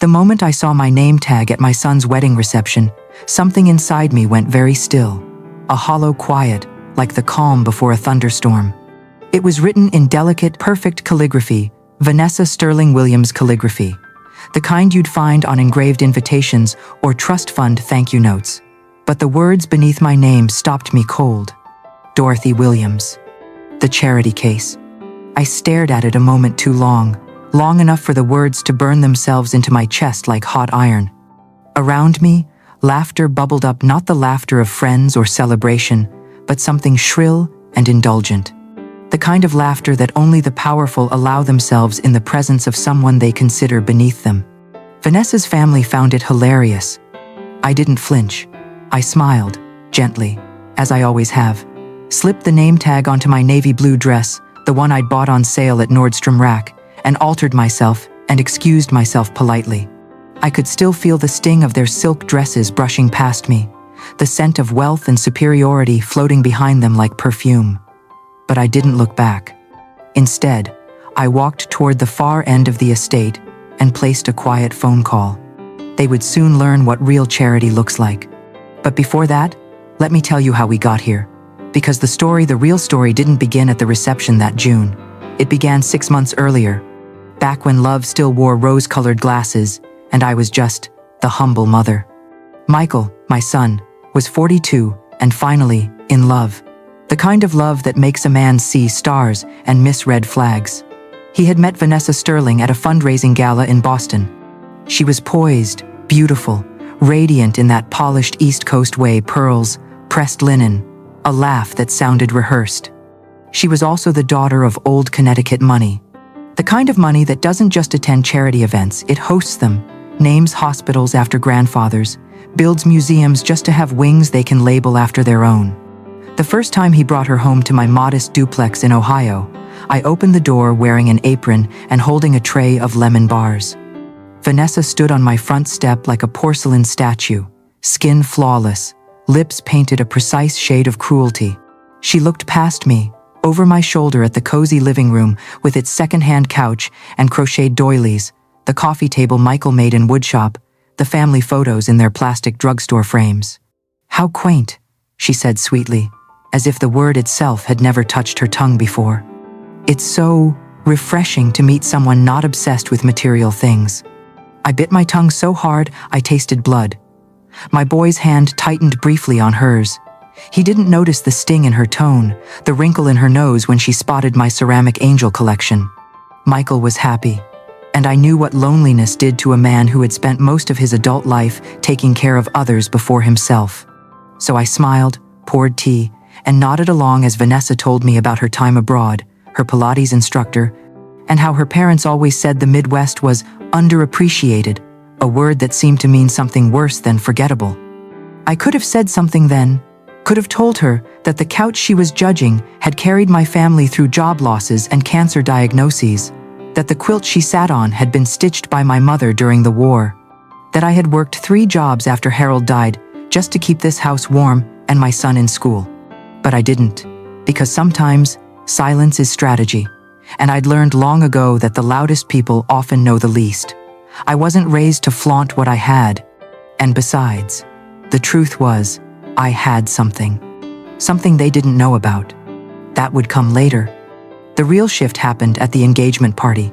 The moment I saw my name tag at my son's wedding reception, something inside me went very still. A hollow quiet, like the calm before a thunderstorm. It was written in delicate, perfect calligraphy, Vanessa Sterling Williams calligraphy. The kind you'd find on engraved invitations or trust fund thank you notes. But the words beneath my name stopped me cold. Dorothy Williams. The charity case. I stared at it a moment too long enough for the words to burn themselves into my chest like hot iron. Around me, laughter bubbled up, not the laughter of friends or celebration, but something shrill and indulgent. The kind of laughter that only the powerful allow themselves in the presence of someone they consider beneath them. Vanessa's family found it hilarious. I didn't flinch. I smiled, gently, as I always have, slipped the name tag onto my navy blue dress, the one I'd bought on sale at Nordstrom Rack, and altered myself and excused myself politely. I could still feel the sting of their silk dresses brushing past me, the scent of wealth and superiority floating behind them like perfume. But I didn't look back. Instead, I walked toward the far end of the estate and placed a quiet phone call. They would soon learn what real charity looks like. But before that, let me tell you how we got here. Because the real story didn't begin at the reception that June. It began 6 months earlier, back when love still wore rose-colored glasses, and I was just the humble mother. Michael, my son, was 42 and finally in love. The kind of love that makes a man see stars and miss red flags. He had met Vanessa Sterling at a fundraising gala in Boston. She was poised, beautiful, radiant in that polished East Coast way, pearls, pressed linen, a laugh that sounded rehearsed. She was also the daughter of old Connecticut money. The kind of money that doesn't just attend charity events, it hosts them, names hospitals after grandfathers, builds museums just to have wings they can label after their own. The first time he brought her home to my modest duplex in Ohio, I opened the door wearing an apron and holding a tray of lemon bars. Vanessa stood on my front step like a porcelain statue, skin flawless, lips painted a precise shade of cruelty. She looked past me, over my shoulder at the cozy living room with its second-hand couch and crocheted doilies, the coffee table Michael made in woodshop, the family photos in their plastic drugstore frames. "How quaint," she said sweetly, as if the word itself had never touched her tongue before. "It's so refreshing to meet someone not obsessed with material things." I bit my tongue so hard I tasted blood. My boy's hand tightened briefly on hers. He didn't notice the sting in her tone, the wrinkle in her nose when she spotted my ceramic angel collection. Michael was happy, and I knew what loneliness did to a man who had spent most of his adult life taking care of others before himself. So I smiled, poured tea, and nodded along as Vanessa told me about her time abroad, her Pilates instructor, and how her parents always said the Midwest was underappreciated, a word that seemed to mean something worse than forgettable. I could have said something then, could have told her that the couch she was judging had carried my family through job losses and cancer diagnoses, that the quilt she sat on had been stitched by my mother during the war, that I had worked 3 jobs after Harold died just to keep this house warm and my son in school. But I didn't, because sometimes silence is strategy, and I'd learned long ago that the loudest people often know the least. I wasn't raised to flaunt what I had, and besides, the truth was, I had something they didn't know about. That would come later. The real shift happened at the engagement party.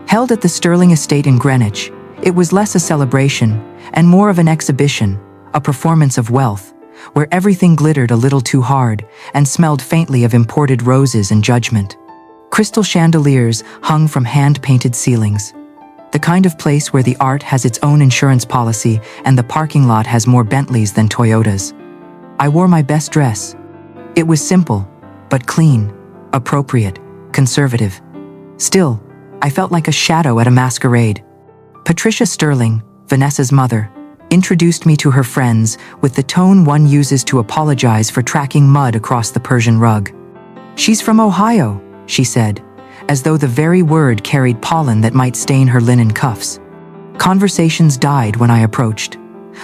Held at the Sterling estate in Greenwich, it was less a celebration and more of an exhibition, a performance of wealth, where everything glittered a little too hard and smelled faintly of imported roses and judgment. Crystal chandeliers hung from hand-painted ceilings. The kind of place where the art has its own insurance policy and the parking lot has more Bentleys than Toyotas. I wore my best dress. It was simple, but clean, appropriate, conservative. Still, I felt like a shadow at a masquerade. Patricia Sterling, Vanessa's mother, introduced me to her friends with the tone one uses to apologize for tracking mud across the Persian rug. "She's from Ohio," she said, as though the very word carried pollen that might stain her linen cuffs. Conversations died when I approached.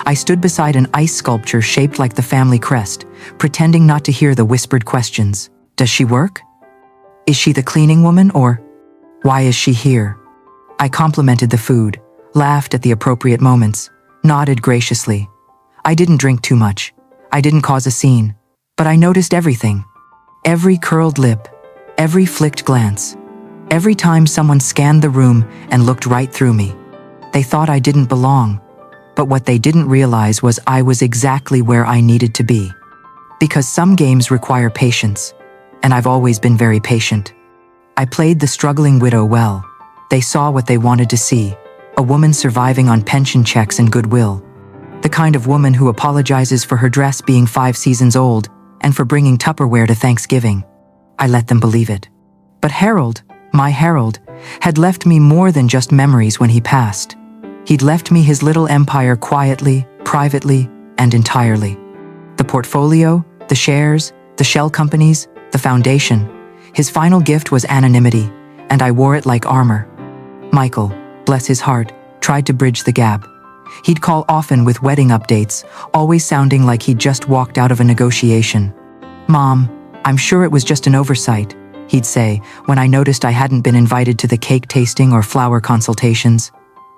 I stood beside an ice sculpture shaped like the family crest, pretending not to hear the whispered questions. "Does she work? Is she the cleaning woman, or why is she here?" I complimented the food, laughed at the appropriate moments, nodded graciously. I didn't drink too much. I didn't cause a scene, but I noticed everything. Every curled lip, every flicked glance, every time someone scanned the room and looked right through me. They thought I didn't belong, but what they didn't realize was I was exactly where I needed to be. Because some games require patience, and I've always been very patient. I played the struggling widow well. They saw what they wanted to see, a woman surviving on pension checks and goodwill. The kind of woman who apologizes for her dress being 5 seasons old and for bringing Tupperware to Thanksgiving. I let them believe it. But Harold, my Harold, had left me more than just memories when he passed. He'd left me his little empire quietly, privately, and entirely. The portfolio, the shares, the shell companies, the foundation. His final gift was anonymity, and I wore it like armor. Michael, bless his heart, tried to bridge the gap. He'd call often with wedding updates, always sounding like he'd just walked out of a negotiation. "Mom, I'm sure it was just an oversight," he'd say when I noticed I hadn't been invited to the cake tasting or flower consultations.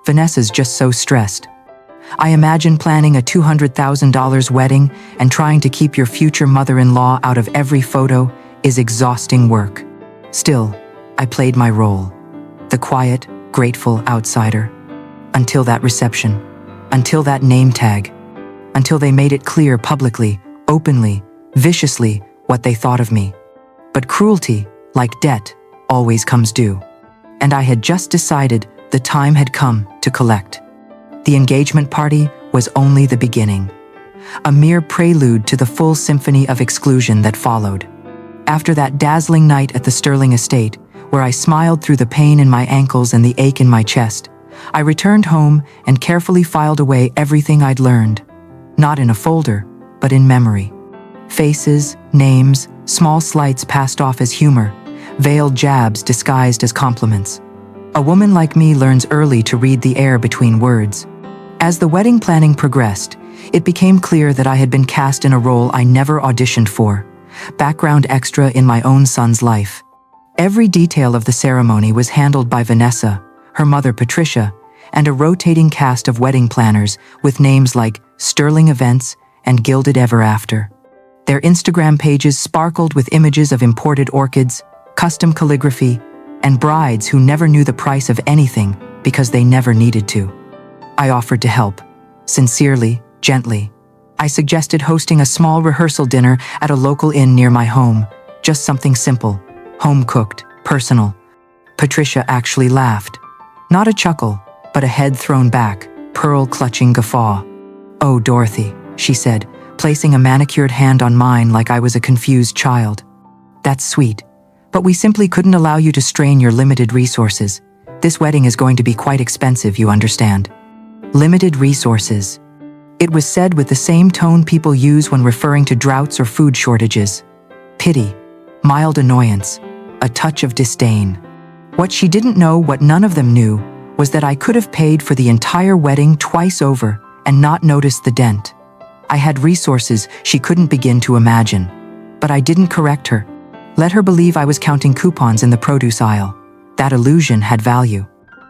"Vanessa's just so stressed." I imagine planning a $200,000 wedding and trying to keep your future mother-in-law out of every photo is exhausting work. Still, I played my role. The quiet, grateful outsider. Until that reception. Until that name tag. Until they made it clear publicly, openly, viciously what they thought of me. But cruelty, like debt, always comes due. And I had just decided the time had come to collect. The engagement party was only the beginning. A mere prelude to the full symphony of exclusion that followed. After that dazzling night at the Sterling estate, where I smiled through the pain in my ankles and the ache in my chest, I returned home and carefully filed away everything I'd learned. Not in a folder, but in memory. Faces, names, small slights passed off as humor, veiled jabs disguised as compliments. A woman like me learns early to read the air between words. As the wedding planning progressed, it became clear that I had been cast in a role I never auditioned for, background extra in my own son's life. Every detail of the ceremony was handled by Vanessa, her mother Patricia, and a rotating cast of wedding planners with names like Sterling Events and Gilded Ever After. Their Instagram pages sparkled with images of imported orchids, custom calligraphy, and brides who never knew the price of anything because they never needed to. I offered to help. Sincerely, gently. I suggested hosting a small rehearsal dinner at a local inn near my home, just something simple, home-cooked, personal. Patricia actually laughed. Not a chuckle, but a head thrown back, pearl-clutching guffaw. "Oh, Dorothy," she said, placing a manicured hand on mine like I was a confused child. "That's sweet, but we simply couldn't allow you to strain your limited resources. This wedding is going to be quite expensive, you understand." Limited resources. It was said with the same tone people use when referring to droughts or food shortages. Pity, mild annoyance, a touch of disdain. What she didn't know, what none of them knew, was that I could have paid for the entire wedding twice over and not noticed the dent. I had resources she couldn't begin to imagine. But I didn't correct her. Let her believe I was counting coupons in the produce aisle. That illusion had value.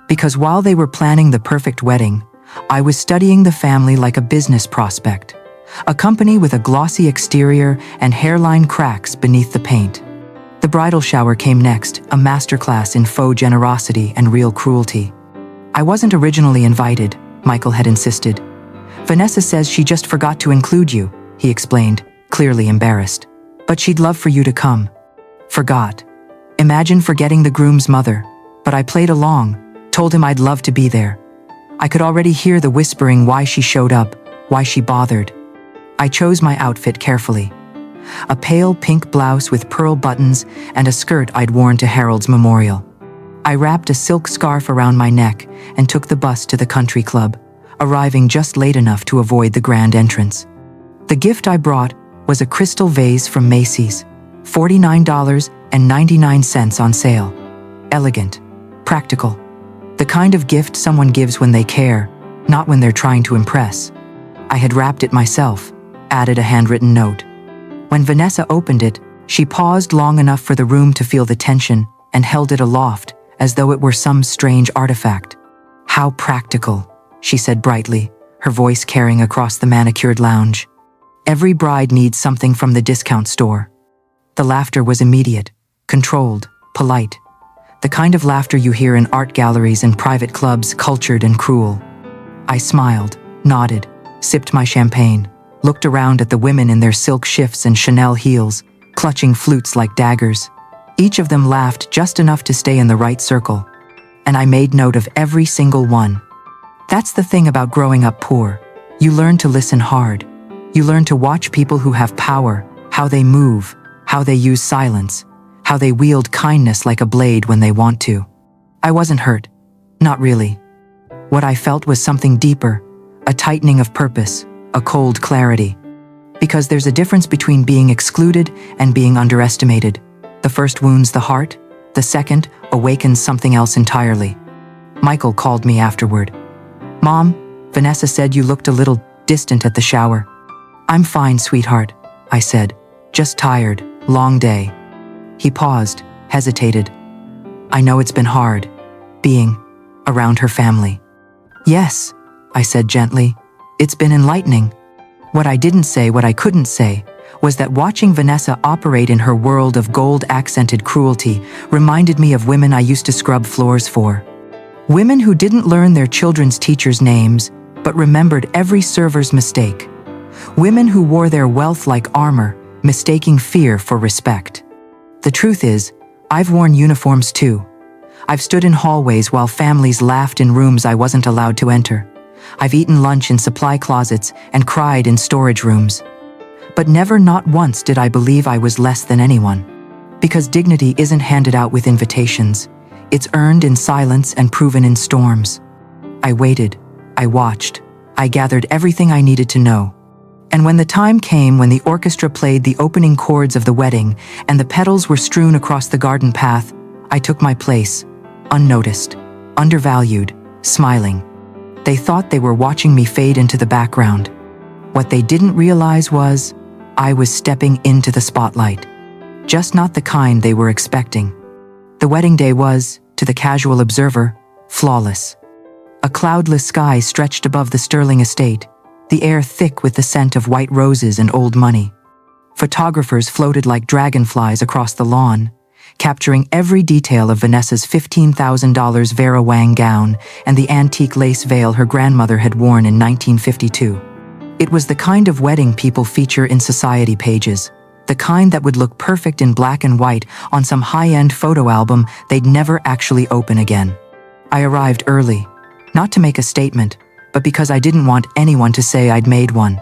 Because while they were planning the perfect wedding, I was studying the family like a business prospect. A company with a glossy exterior and hairline cracks beneath the paint. The bridal shower came next, a masterclass in faux generosity and real cruelty. "I wasn't originally invited," Michael had insisted. "Vanessa says she just forgot to include you," he explained, clearly embarrassed. "But she'd love for you to come." Forgot. Imagine forgetting the groom's mother. But I played along, told him I'd love to be there. I could already hear the whispering why she showed up, why she bothered. I chose my outfit carefully. A pale pink blouse with pearl buttons and a skirt I'd worn to Harold's memorial. I wrapped a silk scarf around my neck and took the bus to the country club, arriving just late enough to avoid the grand entrance. The gift I brought was a crystal vase from Macy's, $49.99 on sale. Elegant, practical. The kind of gift someone gives when they care, not when they're trying to impress. I had wrapped it myself, added a handwritten note. When Vanessa opened it, she paused long enough for the room to feel the tension and held it aloft, as though it were some strange artifact. How practical, she said brightly, her voice carrying across the manicured lounge. Every bride needs something from the discount store. The laughter was immediate, controlled, polite. The kind of laughter you hear in art galleries and private clubs, cultured and cruel. I smiled, nodded, sipped my champagne, looked around at the women in their silk shifts and Chanel heels, clutching flutes like daggers. Each of them laughed just enough to stay in the right circle. And I made note of every single one. That's the thing about growing up poor. You learn to listen hard. You learn to watch people who have power, how they move, how they use silence, how they wield kindness like a blade when they want to. I wasn't hurt. Not really. What I felt was something deeper, a tightening of purpose, a cold clarity. Because there's a difference between being excluded and being underestimated. The first wounds the heart, the second awakens something else entirely. Michael called me afterward. "Mom, Vanessa said you looked a little distant at the shower." "I'm fine, sweetheart," I said. "Just tired, long day." He paused, hesitated. "I know it's been hard, being around her family." "Yes," I said gently. "It's been enlightening." What I didn't say, what I couldn't say, was that watching Vanessa operate in her world of gold-accented cruelty reminded me of women I used to scrub floors for. Women who didn't learn their children's teachers' names, but remembered every server's mistake. Women who wore their wealth like armor, mistaking fear for respect. The truth is, I've worn uniforms too. I've stood in hallways while families laughed in rooms I wasn't allowed to enter. I've eaten lunch in supply closets and cried in storage rooms. But never, not once, did I believe I was less than anyone. Because dignity isn't handed out with invitations. It's earned in silence and proven in storms. I waited. I watched. I gathered everything I needed to know. And when the time came, when the orchestra played the opening chords of the wedding and the petals were strewn across the garden path, I took my place, unnoticed, undervalued, smiling. They thought they were watching me fade into the background. What they didn't realize was, I was stepping into the spotlight. Just not the kind they were expecting. The wedding day was, to the casual observer, flawless. A cloudless sky stretched above the Sterling estate, the air thick with the scent of white roses and old money. Photographers floated like dragonflies across the lawn, capturing every detail of Vanessa's $15,000 Vera Wang gown and the antique lace veil her grandmother had worn in 1952. It was the kind of wedding people feature in society pages, the kind that would look perfect in black and white on some high-end photo album they'd never actually open again. I arrived early, not to make a statement, but because I didn't want anyone to say I'd made one.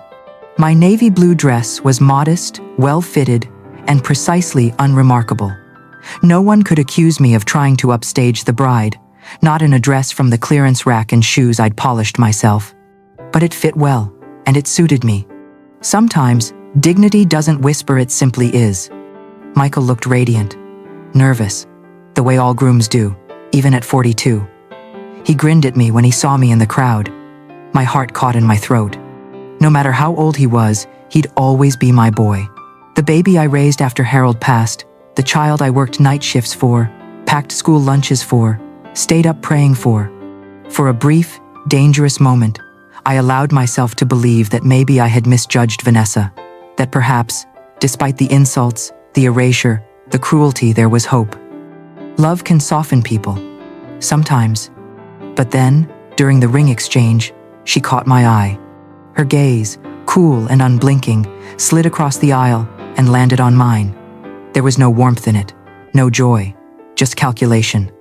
My navy blue dress was modest, well-fitted, and precisely unremarkable. No one could accuse me of trying to upstage the bride, not in a dress from the clearance rack and shoes I'd polished myself. But it fit well, and it suited me. Sometimes, dignity doesn't whisper, it simply is. Michael looked radiant, nervous, the way all grooms do, even at 42. He grinned at me when he saw me in the crowd. My heart caught in my throat. No matter how old he was, he'd always be my boy. The baby I raised after Harold passed, the child I worked night shifts for, packed school lunches for, stayed up praying for. For a brief, dangerous moment, I allowed myself to believe that maybe I had misjudged Vanessa, that perhaps, despite the insults, the erasure, the cruelty, there was hope. Love can soften people. Sometimes. But then, during the ring exchange, she caught my eye. Her gaze, cool and unblinking, slid across the aisle and landed on mine. There was no warmth in it, no joy, just calculation.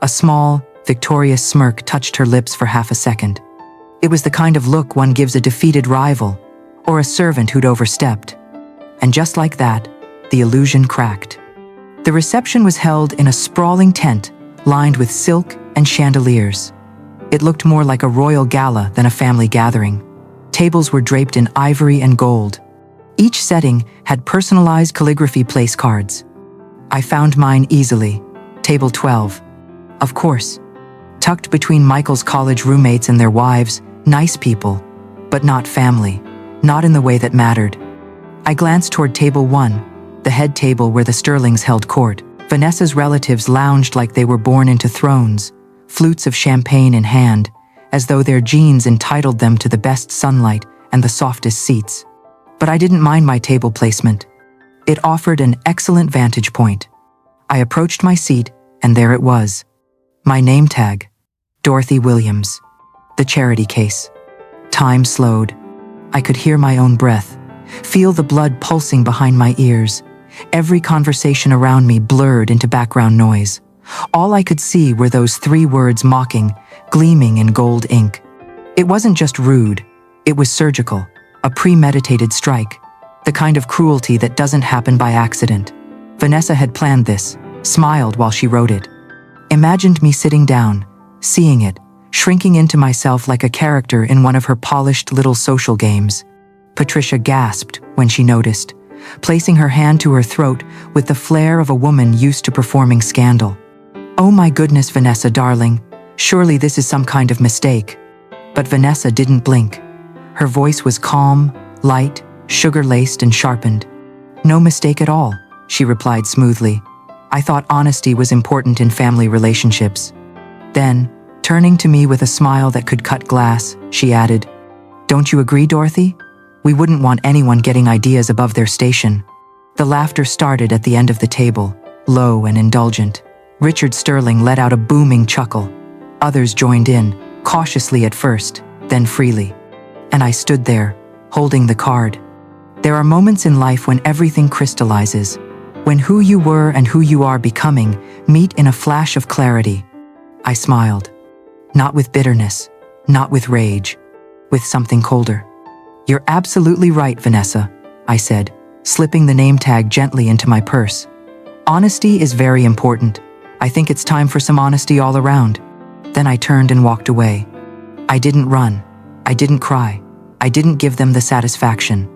A small, victorious smirk touched her lips for half a second. It was the kind of look one gives a defeated rival or a servant who'd overstepped. And just like that, the illusion cracked. The reception was held in a sprawling tent lined with silk and chandeliers. It looked more like a royal gala than a family gathering. Tables were draped in ivory and gold. Each setting had personalized calligraphy place cards. I found mine easily, table 12. Of course, tucked between Michael's college roommates and their wives, nice people, but not family, not in the way that mattered. I glanced toward table 1, the head table where the Sterlings held court. Vanessa's relatives lounged like they were born into thrones, flutes of champagne in hand, as though their genes entitled them to the best sunlight and the softest seats. But I didn't mind my table placement. It offered an excellent vantage point. I approached my seat, and there it was. My name tag. Dorothy Williams. The charity case. Time slowed. I could hear my own breath, feel the blood pulsing behind my ears. Every conversation around me blurred into background noise. All I could see were those 3 words mocking, gleaming in gold ink. It wasn't just rude, it was surgical, a premeditated strike, the kind of cruelty that doesn't happen by accident. Vanessa had planned this, smiled while she wrote it. Imagined me sitting down, seeing it, shrinking into myself like a character in one of her polished little social games. Patricia gasped when she noticed, placing her hand to her throat with the flair of a woman used to performing scandal. "Oh my goodness, Vanessa, darling, surely this is some kind of mistake." But Vanessa didn't blink. Her voice was calm, light, sugar-laced and sharpened. "No mistake at all," she replied smoothly. "I thought honesty was important in family relationships." Then, turning to me with a smile that could cut glass, she added, "Don't you agree, Dorothy? We wouldn't want anyone getting ideas above their station." The laughter started at the end of the table, low and indulgent. Richard Sterling let out a booming chuckle. Others joined in, cautiously at first, then freely. And I stood there, holding the card. There are moments in life when everything crystallizes, when who you were and who you are becoming meet in a flash of clarity. I smiled. Not with bitterness, not with rage, with something colder. "You're absolutely right, Vanessa," I said, slipping the name tag gently into my purse. "Honesty is very important. I think it's time for some honesty all around." Then I turned and walked away. I didn't run. I didn't cry. I didn't give them the satisfaction.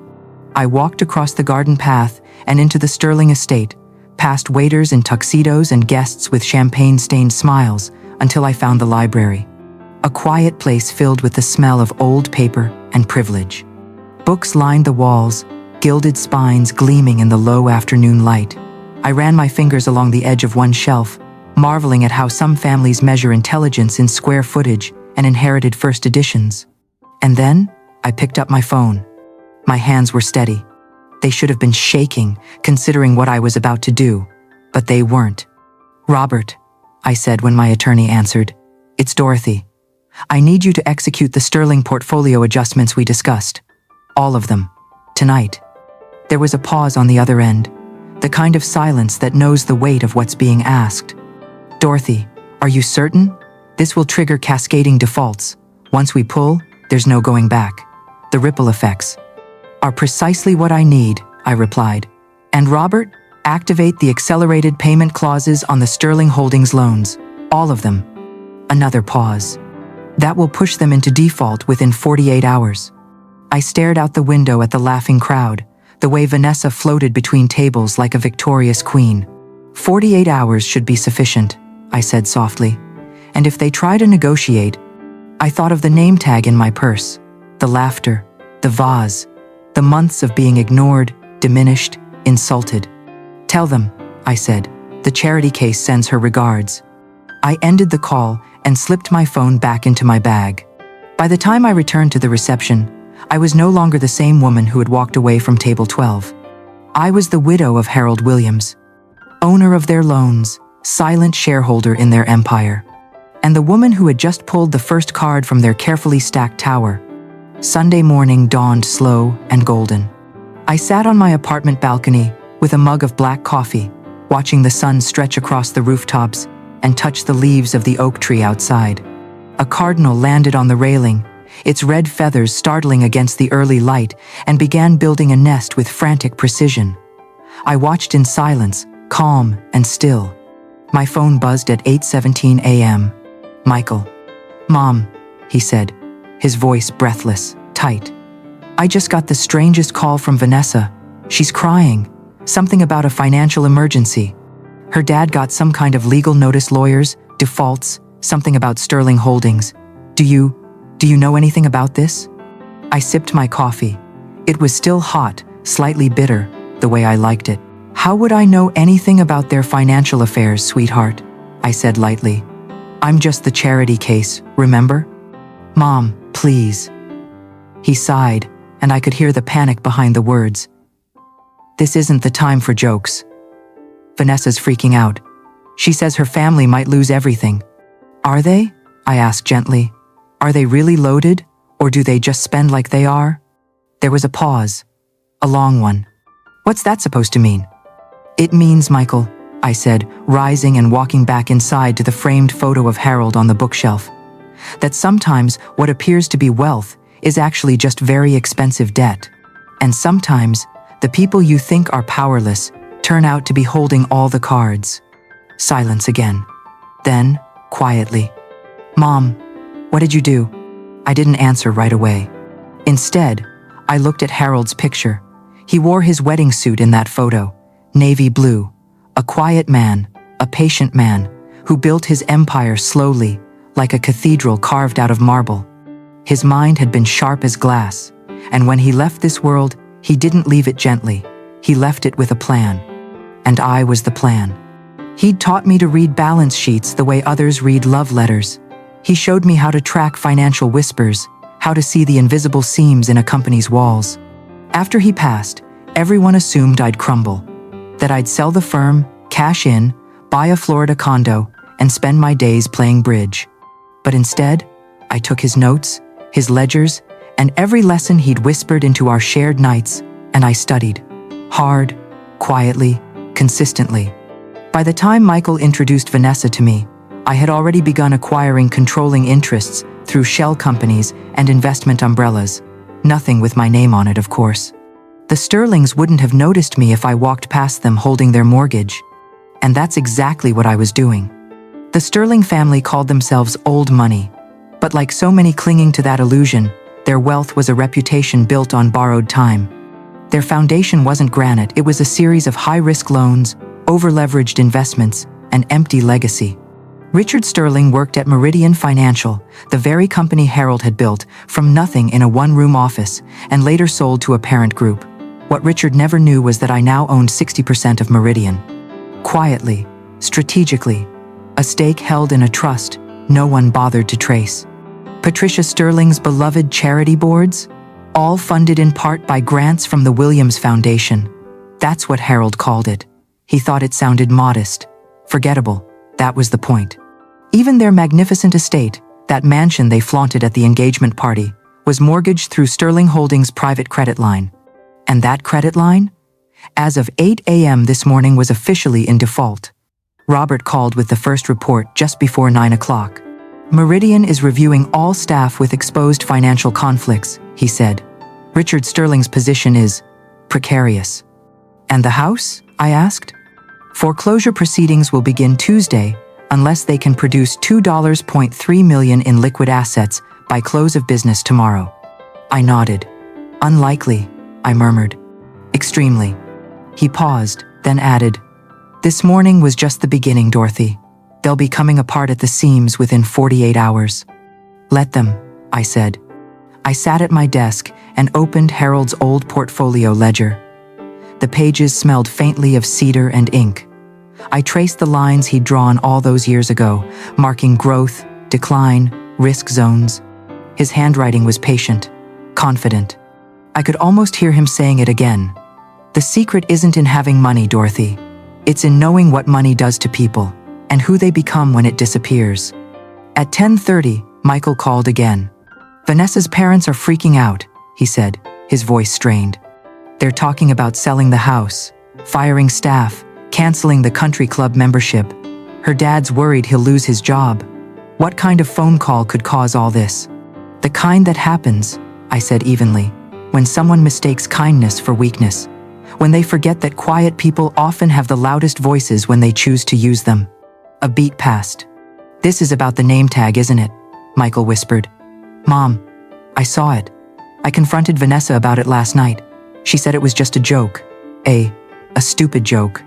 I walked across the garden path and into the Sterling estate, past waiters in tuxedos and guests with champagne-stained smiles, until I found the library. A quiet place filled with the smell of old paper and privilege. Books lined the walls, gilded spines gleaming in the low afternoon light. I ran my fingers along the edge of one shelf, marveling at how some families measure intelligence in square footage and inherited first editions. And then, I picked up my phone. My hands were steady. They should have been shaking, considering what I was about to do, but they weren't. "Robert," I said when my attorney answered, "It's Dorothy. I need you to execute the Sterling portfolio adjustments we discussed. All of them. Tonight." There was a pause on the other end, the kind of silence that knows the weight of what's being asked. "Dorothy, are you certain? This will trigger cascading defaults. Once we pull, there's no going back. The ripple effects are precisely what I need," I replied. "And Robert, activate the accelerated payment clauses on the Sterling Holdings loans. All of them." Another pause. "That will push them into default within 48 hours. I stared out the window at the laughing crowd, the way Vanessa floated between tables like a victorious queen. 48 hours should be sufficient," I said softly. "And if they try to negotiate..." I thought of the name tag in my purse, the laughter, the vase, the months of being ignored, diminished, insulted. "Tell them," I said, "the charity case sends her regards." I ended the call and slipped my phone back into my bag. By the time I returned to the reception, I was no longer the same woman who had walked away from table 12. I was the widow of Harold Williams, owner of their loans, silent shareholder in their empire, and the woman who had just pulled the first card from their carefully stacked tower. Sunday morning dawned slow and golden. I sat on my apartment balcony with a mug of black coffee, watching the sun stretch across the rooftops and touch the leaves of the oak tree outside. A cardinal landed on the railing, its red feathers startling against the early light, and began building a nest with frantic precision. I watched in silence, calm and still. My phone buzzed at 8:17 a.m. "Michael." "Mom," he said, his voice breathless, tight. "I just got the strangest call from Vanessa. She's crying. Something about a financial emergency. Her dad got some kind of legal notice, lawyers, defaults, something about Sterling Holdings. Do you know anything about this?" I sipped my coffee. It was still hot, slightly bitter, the way I liked it. "How would I know anything about their financial affairs, sweetheart?" I said lightly. I'm just the charity case, remember? Mom, please. He sighed, and I could hear the panic behind the words. This isn't the time for jokes. Vanessa's freaking out. She says her family might lose everything. Are they? I asked gently. Are they really loaded, or do they just spend like they are? There was a pause. A long one. What's that supposed to mean? It means, Michael, I said, rising and walking back inside to the framed photo of Harold on the bookshelf, that sometimes what appears to be wealth is actually just very expensive debt. And sometimes the people you think are powerless turn out to be holding all the cards. Silence again. Then, quietly, Mom, what did you do? I didn't answer right away. Instead, I looked at Harold's picture. He wore his wedding suit in that photo, navy blue, a quiet man, a patient man, who built his empire slowly, like a cathedral carved out of marble. His mind had been sharp as glass, and when he left this world, he didn't leave it gently. He left it with a plan. And I was the plan. He'd taught me to read balance sheets the way others read love letters. He showed me how to track financial whispers, how to see the invisible seams in a company's walls. After he passed, everyone assumed I'd crumble, that I'd sell the firm, cash in, buy a Florida condo, and spend my days playing bridge. But instead, I took his notes, his ledgers, and every lesson he'd whispered into our shared nights, and I studied. Hard, quietly, consistently. By the time Michael introduced Vanessa to me, I had already begun acquiring controlling interests through shell companies and investment umbrellas. Nothing with my name on it, of course. The Sterlings wouldn't have noticed me if I walked past them holding their mortgage. And that's exactly what I was doing. The Sterling family called themselves old money, but like so many clinging to that illusion, their wealth was a reputation built on borrowed time. Their foundation wasn't granite, it was a series of high-risk loans, over-leveraged investments, and empty legacy. Richard Sterling worked at Meridian Financial, the very company Harold had built from nothing in a one-room office and later sold to a parent group. What Richard never knew was that I now owned 60% of Meridian. Quietly, strategically, a stake held in a trust no one bothered to trace. Patricia Sterling's beloved charity boards, all funded in part by grants from the Williams Foundation. That's what Harold called it. He thought it sounded modest, forgettable. That was the point. Even their magnificent estate, that mansion they flaunted at the engagement party, was mortgaged through Sterling Holdings' private credit line. And that credit line? As of 8 a.m. this morning was officially in default. Robert called with the first report just before 9 o'clock. Meridian is reviewing all staff with exposed financial conflicts, he said. Richard Sterling's position is precarious. And the house? I asked. Foreclosure proceedings will begin Tuesday unless they can produce $2.3 million in liquid assets by close of business tomorrow. I nodded. Unlikely, I murmured. Extremely. He paused, then added, This morning was just the beginning, Dorothy. They'll be coming apart at the seams within 48 hours. Let them, I said. I sat at my desk and opened Harold's old portfolio ledger. The pages smelled faintly of cedar and ink. I traced the lines he'd drawn all those years ago, marking growth, decline, risk zones. His handwriting was patient, confident. I could almost hear him saying it again. The secret isn't in having money, Dorothy. It's in knowing what money does to people, and who they become when it disappears. At 10:30, Michael called again. Vanessa's parents are freaking out, he said, his voice strained. They're talking about selling the house, firing staff, canceling the country club membership. Her dad's worried he'll lose his job. What kind of phone call could cause all this? The kind that happens, I said evenly, when someone mistakes kindness for weakness, when they forget that quiet people often have the loudest voices when they choose to use them. A beat passed. This is about the name tag, isn't it? Michael whispered. Mom, I saw it. I confronted Vanessa about it last night. She said it was just a joke. A stupid joke.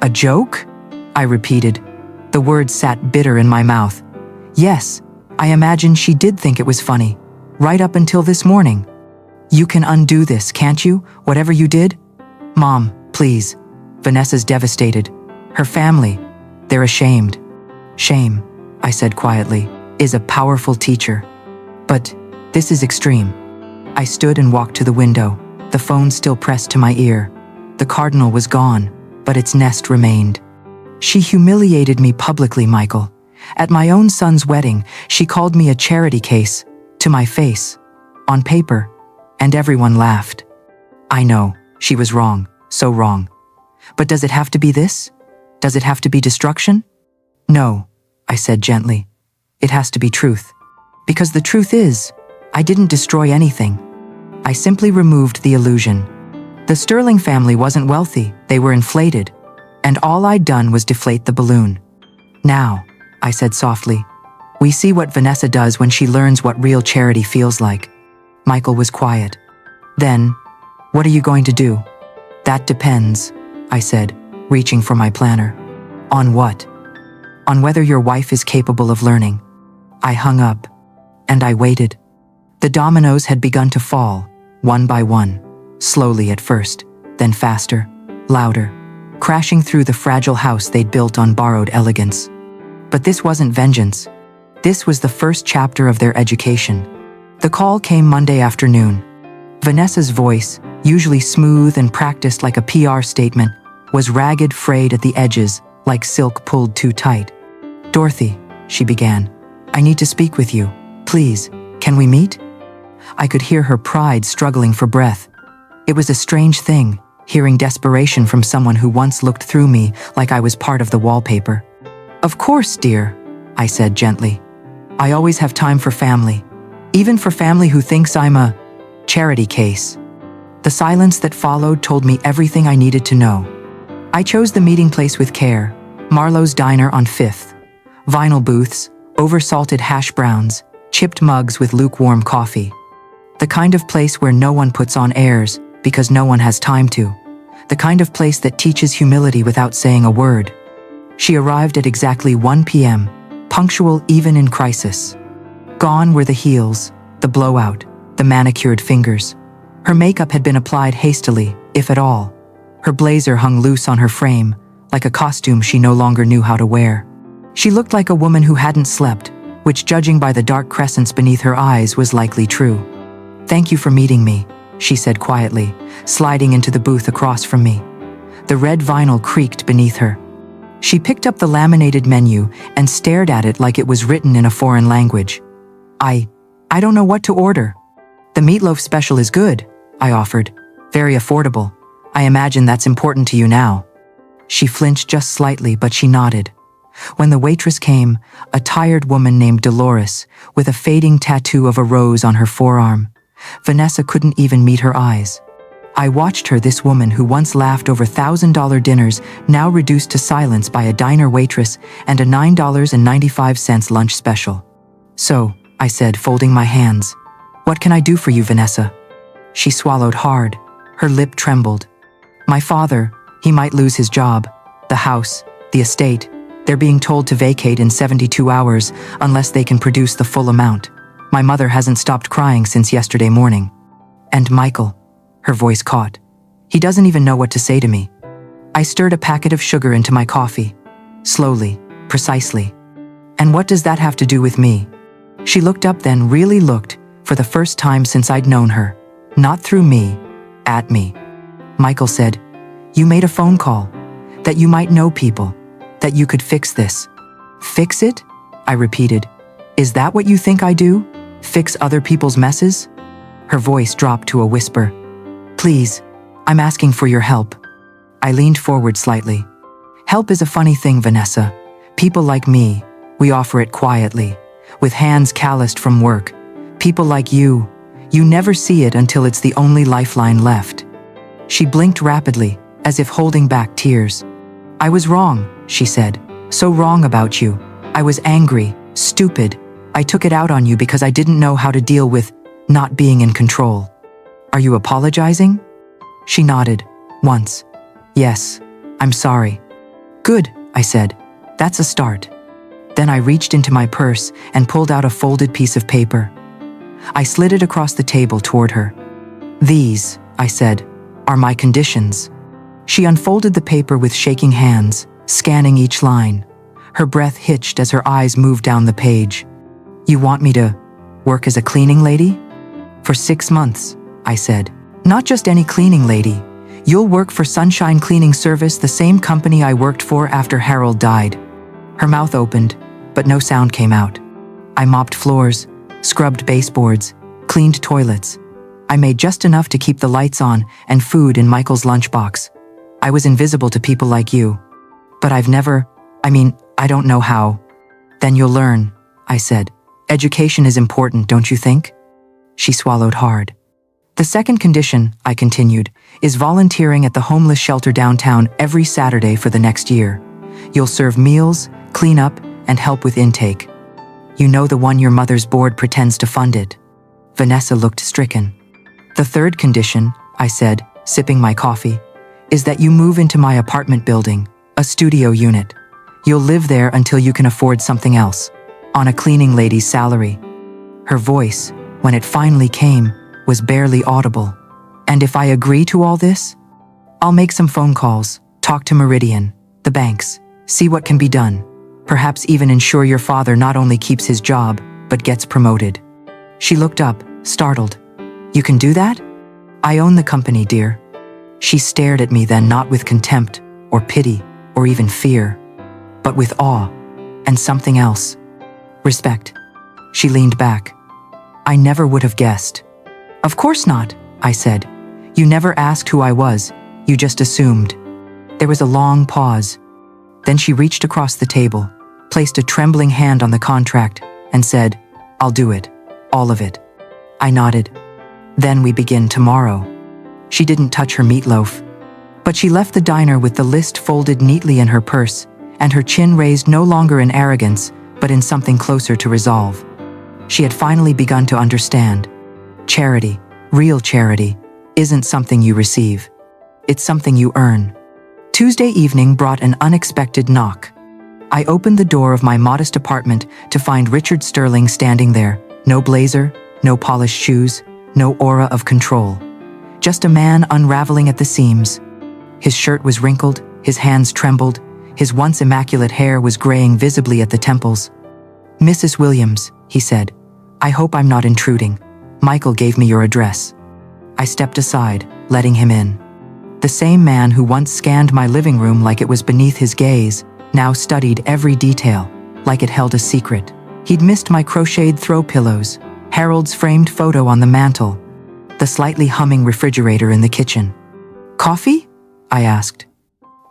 A joke? I repeated. The words sat bitter in my mouth. Yes, I imagine she did think it was funny, right up until this morning. You can undo this, can't you, whatever you did? Mom, please. Vanessa's devastated. Her family, they're ashamed. Shame, I said quietly, is a powerful teacher. But this is extreme. I stood and walked to the window, the phone still pressed to my ear. The cardinal was gone, but its nest remained. She humiliated me publicly, Michael. At my own son's wedding, she called me a charity case, to my face, on paper, and everyone laughed. I know, she was wrong, so wrong. But does it have to be this? Does it have to be destruction? No, I said gently. It has to be truth. Because the truth is, I didn't destroy anything. I simply removed the illusion. The Sterling family wasn't wealthy, they were inflated. And all I'd done was deflate the balloon. Now, I said softly, we see what Vanessa does when she learns what real charity feels like. Michael was quiet. Then, what are you going to do? That depends, I said, reaching for my planner. On what? On whether your wife is capable of learning. I hung up, and I waited. The dominoes had begun to fall, one by one, slowly at first, then faster, louder, crashing through the fragile house they'd built on borrowed elegance. But this wasn't vengeance. This was the first chapter of their education. The call came Monday afternoon. Vanessa's voice, usually smooth and practiced like a PR statement, was ragged, frayed at the edges, like silk pulled too tight. Dorothy, she began, I need to speak with you. Please, can we meet? I could hear her pride struggling for breath. It was a strange thing, hearing desperation from someone who once looked through me like I was part of the wallpaper. Of course, dear, I said gently. I always have time for family, even for family who thinks I'm a charity case. The silence that followed told me everything I needed to know. I chose the meeting place with care, Marlowe's Diner on 5th. Vinyl booths, oversalted hash browns, chipped mugs with lukewarm coffee. The kind of place where no one puts on airs because no one has time to. The kind of place that teaches humility without saying a word. She arrived at exactly 1 p.m., punctual even in crisis. Gone were the heels, the blowout, the manicured fingers. Her makeup had been applied hastily, if at all. Her blazer hung loose on her frame, like a costume she no longer knew how to wear. She looked like a woman who hadn't slept, which, judging by the dark crescents beneath her eyes, was likely true. Thank you for meeting me, she said quietly, sliding into the booth across from me. The red vinyl creaked beneath her. She picked up the laminated menu and stared at it like it was written in a foreign language. I don't know what to order. The meatloaf special is good, I offered. Very affordable. I imagine that's important to you now. She flinched just slightly, but she nodded. When the waitress came, a tired woman named Dolores, with a fading tattoo of a rose on her forearm. Vanessa couldn't even meet her eyes. I watched her, this woman who once laughed over $1,000 dinners, now reduced to silence by a diner waitress and a $9.95 lunch special. So, I said, folding my hands, what can I do for you, Vanessa? She swallowed hard. Her lip trembled. My father, he might lose his job, the house, the estate. They're being told to vacate in 72 hours unless they can produce the full amount. My mother hasn't stopped crying since yesterday morning. And Michael, her voice caught. He doesn't even know what to say to me. I stirred a packet of sugar into my coffee. Slowly, precisely. And what does that have to do with me? She looked up, then really looked, for the first time since I'd known her. Not through me, at me. Michael said, you made a phone call. That you might know people. That you could fix this. Fix it? I repeated. Is that what you think I do? Fix other people's messes? Her voice dropped to a whisper. Please, I'm asking for your help. I leaned forward slightly. Help is a funny thing, Vanessa. People like me, we offer it quietly, with hands calloused from work. People like you never see it until it's the only lifeline left. She blinked rapidly, as if holding back tears. I was wrong, she said. So wrong about you. I was angry, stupid. I took it out on you because I didn't know how to deal with not being in control. Are you apologizing? She nodded, once. Yes, I'm sorry. Good, I said. That's a start. Then I reached into my purse and pulled out a folded piece of paper. I slid it across the table toward her. These, I said, are my conditions. She unfolded the paper with shaking hands, scanning each line. Her breath hitched as her eyes moved down the page. You want me to work as a cleaning lady? For 6 months, I said. Not just any cleaning lady. You'll work for Sunshine Cleaning Service, the same company I worked for after Harold died. Her mouth opened, but no sound came out. I mopped floors, scrubbed baseboards, cleaned toilets. I made just enough to keep the lights on and food in Michael's lunchbox. I was invisible to people like you. But I don't know how. Then you'll learn, I said. Education is important, don't you think? She swallowed hard. The second condition, I continued, is volunteering at the homeless shelter downtown every Saturday for the next year. You'll serve meals, clean up, and help with intake. You know, the one your mother's board pretends to fund it. Vanessa looked stricken. The third condition, I said, sipping my coffee, is that you move into my apartment building, a studio unit. You'll live there until you can afford something else, on a cleaning lady's salary. Her voice, when it finally came, was barely audible. And if I agree to all this, I'll make some phone calls, talk to Meridian, the banks, see what can be done. Perhaps even ensure your father not only keeps his job, but gets promoted. She looked up, startled. You can do that? I own the company, dear. She stared at me then, not with contempt, or pity, or even fear, but with awe, and something else. Respect. She leaned back. I never would have guessed. Of course not, I said. You never asked who I was, you just assumed. There was a long pause. Then she reached across the table, placed a trembling hand on the contract, and said, I'll do it, all of it. I nodded. Then we begin tomorrow. She didn't touch her meatloaf, but she left the diner with the list folded neatly in her purse, and her chin raised no longer in arrogance, but in something closer to resolve. She had finally begun to understand. Charity, real charity, isn't something you receive. It's something you earn. Tuesday evening brought an unexpected knock. I opened the door of my modest apartment to find Richard Sterling standing there. No blazer, no polished shoes, no aura of control. Just a man unraveling at the seams. His shirt was wrinkled, his hands trembled, his once immaculate hair was graying visibly at the temples. Mrs. Williams, he said, I hope I'm not intruding. Michael gave me your address. I stepped aside, letting him in. The same man who once scanned my living room like it was beneath his gaze, now studied every detail, like it held a secret. He'd missed my crocheted throw pillows, Harold's framed photo on the mantel, the slightly humming refrigerator in the kitchen. Coffee? I asked.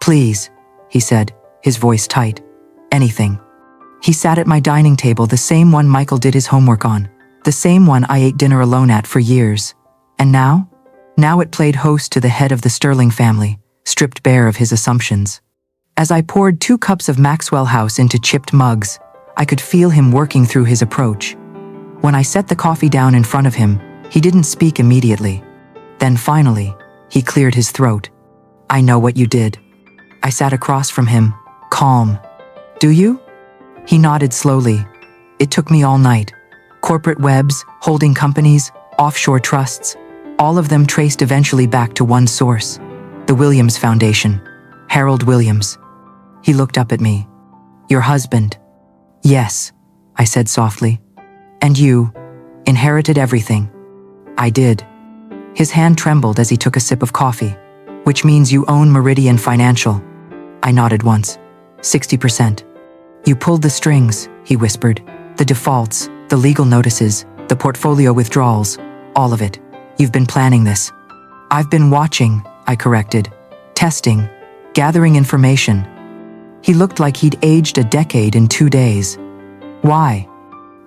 Please, he said, his voice tight. Anything. He sat at my dining table, the same one Michael did his homework on, the same one I ate dinner alone at for years. And now? Now it played host to the head of the Sterling family, stripped bare of his assumptions. As I poured 2 cups of Maxwell House into chipped mugs, I could feel him working through his approach. When I set the coffee down in front of him, he didn't speak immediately. Then finally, he cleared his throat. I know what you did. I sat across from him, calm. Do you? He nodded slowly. It took me all night. Corporate webs, holding companies, offshore trusts, all of them traced eventually back to one source, the Williams Foundation, Harold Williams. He looked up at me. Your husband. Yes, I said softly. And you inherited everything. I did. His hand trembled as he took a sip of coffee. Which means you own Meridian Financial. I nodded once. 60%. You pulled the strings, he whispered. The defaults, the legal notices, the portfolio withdrawals, all of it. You've been planning this. I've been watching, I corrected. Testing, gathering information. He looked like he'd aged a decade in 2 days. Why?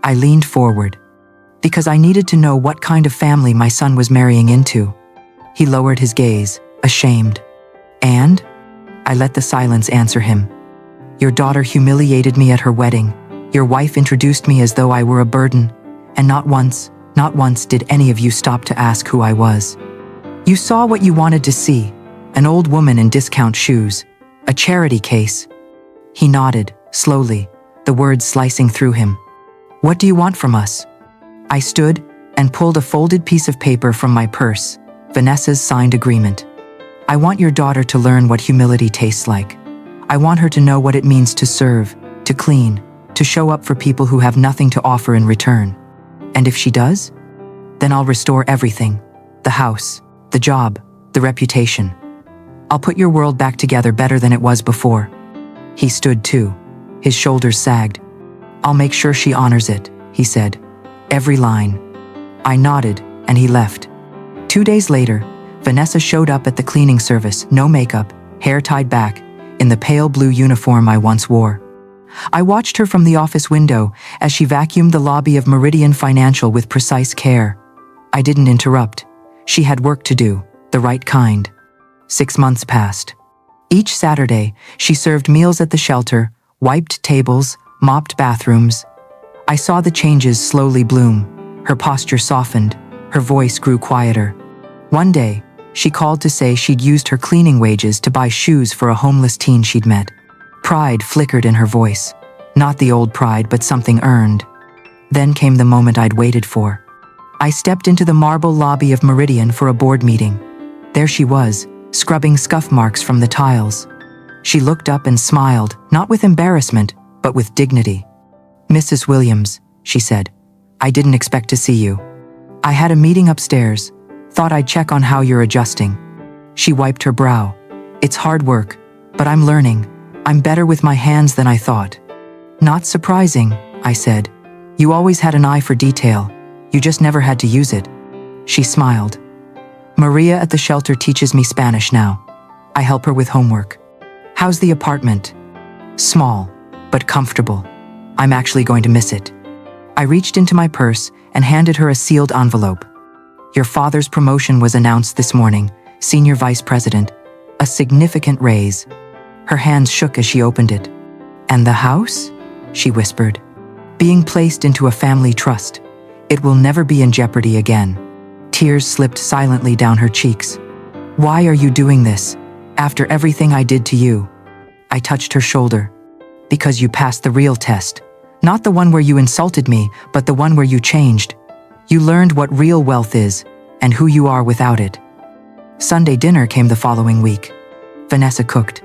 I leaned forward. Because I needed to know what kind of family my son was marrying into. He lowered his gaze, ashamed. And? I let the silence answer him. Your daughter humiliated me at her wedding. Your wife introduced me as though I were a burden. And not once did any of you stop to ask who I was. You saw what you wanted to see, an old woman in discount shoes, a charity case. He nodded, slowly, the words slicing through him. What do you want from us? I stood and pulled a folded piece of paper from my purse, Vanessa's signed agreement. I want your daughter to learn what humility tastes like. I want her to know what it means to serve, to clean, to show up for people who have nothing to offer in return. And if she does, then I'll restore everything. The house, the job, the reputation. I'll put your world back together better than it was before. He stood too. His shoulders sagged. I'll make sure she honors it, he said. Every line. I nodded, and he left. 2 days later, Vanessa showed up at the cleaning service, no makeup, hair tied back, in the pale blue uniform I once wore. I watched her from the office window as she vacuumed the lobby of Meridian Financial with precise care. I didn't interrupt. She had work to do, the right kind. 6 months passed. Each Saturday, she served meals at the shelter, wiped tables, mopped bathrooms. I saw the changes slowly bloom. Her posture softened, her voice grew quieter. One day, she called to say she'd used her cleaning wages to buy shoes for a homeless teen she'd met. Pride flickered in her voice. Not the old pride, but something earned. Then came the moment I'd waited for. I stepped into the marble lobby of Meridian for a board meeting. There she was, scrubbing scuff marks from the tiles. She looked up and smiled, not with embarrassment, but with dignity. "Mrs. Williams," she said, "I didn't expect to see you. I had a meeting upstairs. Thought I'd check on how you're adjusting." She wiped her brow. "It's hard work, but I'm learning. I'm better with my hands than I thought." "Not surprising," I said. "You always had an eye for detail. You just never had to use it." She smiled. "Maria at the shelter teaches me Spanish now. I help her with homework." "How's the apartment?" "Small, but comfortable. I'm actually going to miss it." I reached into my purse and handed her a sealed envelope. "Your father's promotion was announced this morning, Senior Vice President. A significant raise." Her hands shook as she opened it. "And the house?" she whispered. "Being placed into a family trust. It will never be in jeopardy again." Tears slipped silently down her cheeks. "Why are you doing this, after everything I did to you?" I touched her shoulder. "Because you passed the real test. Not the one where you insulted me, but the one where you changed. You learned what real wealth is, and who you are without it." Sunday dinner came the following week. Vanessa cooked.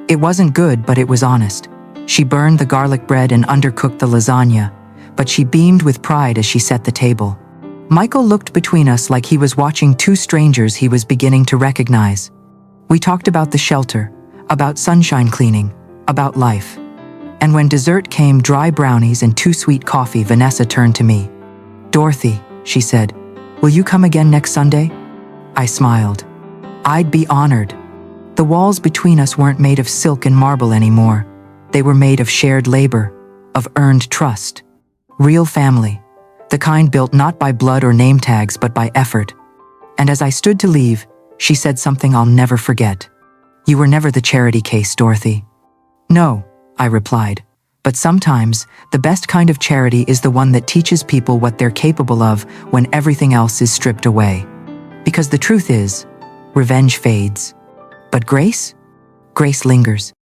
It wasn't good, but it was honest. She burned the garlic bread and undercooked the lasagna, but she beamed with pride as she set the table. Michael looked between us like he was watching two strangers he was beginning to recognize. We talked about the shelter, about sunshine cleaning, about life. And when dessert came, dry brownies and too sweet coffee, Vanessa turned to me. "Dorothy," she said, "will you come again next Sunday?" I smiled. I'd be honored. The walls between us weren't made of silk and marble anymore. They were made of shared labor, of earned trust. Real family. The kind built not by blood or name tags, but by effort. And as I stood to leave, she said something I'll never forget. "You were never the charity case, Dorothy." "No," I replied. "But sometimes, the best kind of charity is the one that teaches people what they're capable of when everything else is stripped away. Because the truth is, revenge fades. But grace? Grace lingers."